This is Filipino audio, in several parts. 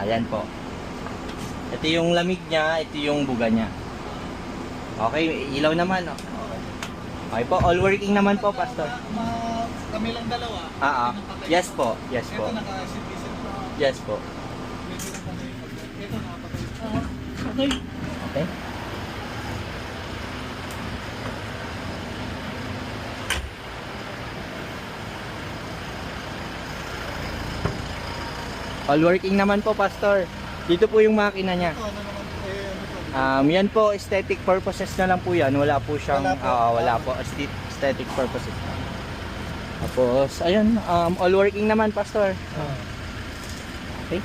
Ayan po. Ito yung lamig niya, ito yung buga niya. Okay, ilaw naman. Oh. Okay po, all working naman po, Pastor. Kami lang dalawa. Yes po, yes po. Ito naka-sit-sit pa. Yes po. Ito nakapatay. Okay. Okay. All working naman po, Pastor. Dito po yung makina niya. Ito, ano naman, ano to? Yan po, aesthetic purposes na lang po yan. Wala po siyang, Wala po. aesthetic purposes. Tapos, ayun, all working naman, Pastor. Okay.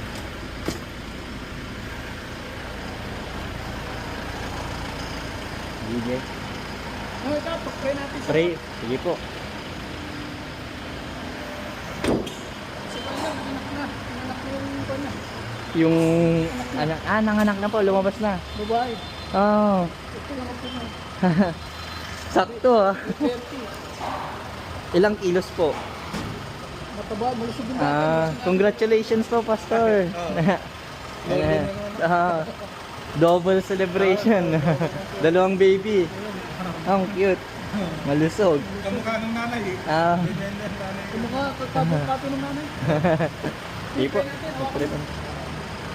DJ. Oh, tapos pray natin sa Pray. Sige po. Anak yung kanya. Yung, anak, nanganak na po, lumabas na. Babae. Oh, Ito lang ako na. sakto ah. 30. Ilang kilos po? Mataba, malusog yung bata. Congratulations po, Pastor. Ayan. Double celebration. Dalawang baby. Ang cute. Malusog. Kamukha ng nanay eh. Ganyan yan, nanay. Kamukha, kapo ng nanay. Di po.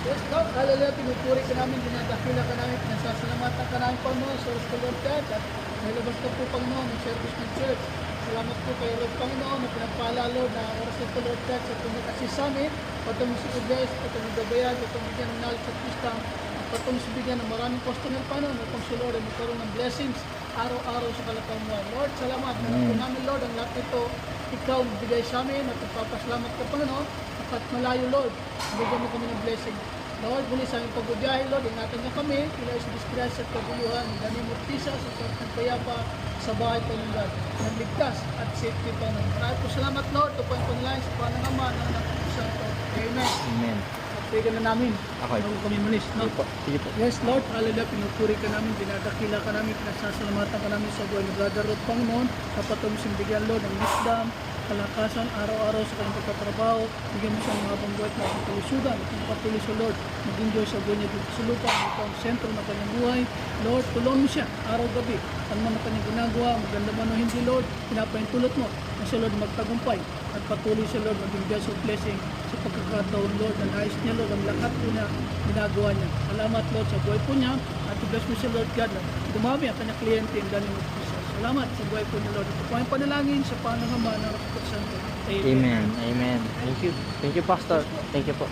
Yes, God, hallelujah, pinupuri ka namin, dinadakila ka namin, pinasasalamatan ka namin, Panginoon, sa oras ka, Lord God, at nilabas ka po, Panginoon, ng service ng church. Salamat po kayo, Lord Panginoon, na pinagpala, Lord, na oras ito, Lord God, sa tumakasis sa amin, patungong si Udes, patungong gabayan, patungong bigyan ng knowledge at wisdom, at patungong si bigyan ng maraming customer, Panginoon, upang si Lord ay magkaroon ng blessings, araw-araw sa kalapangmuan. Lord, salamat, na po namin, Lord, ang lahat ito, ikaw bigay sa amin, at nagpapasalamat ka, Panginoon, at malayo, Lord, bigyan mo kami ng blessing. Lord, muli sa aming pagbubiyahe, Lord, ingatan niyo kami, ilaw sa disgrasya at kaguluhan, ng ganyan mo tisa sa sarap ng payapa sa bahay po ng God, ng ligtas at safety pa ng maraming po salamat, Lord, ito po ang panalangin sa panangama ng anak ng Santo. Amen. Amen. Pagpigan na namin, Okay. bago kami malis, no? Sige po. Sige po. Yes, Lord, hallelujah, pinupuri ka namin, dinadakila ka namin, pinasasalamatan ka namin sa buhay ni Brother Rod, Panginoon, kapatong simbigyan, Lord, ng wisdom, kalakasan, araw-araw sa kanyang pagtatrabaho, bigyan mo siya ng habang buhay na kalusugan, at magpatuloy sa Lord, mag-enjoy sa buhay niya dito sa lupa, ito ang sentro ng kanyang buhay. Lord, tulungan mo siya, araw-gabi, ano man ang kanyang ginagawa, maganda man o hindi, Lord, pinapahintulot mo, na si Lord magtagumpay, at patuloy sa Lord, mag-enjoy sa blessing, sa pagkakataon, Lord, na nais niya, Lord, ang lahat po na ginagawa niya. Salamat, Lord, sa buhay po niya, at i-bless mo si Lord God, na dumami ang kanyang kliyente, in the name of Jesus. Salamat sa buhay po niya, Lord. Ito po ang panalangin sa panangama ng Santo. Amen. Amen. Thank you. Thank you, Pastor. Thank you po.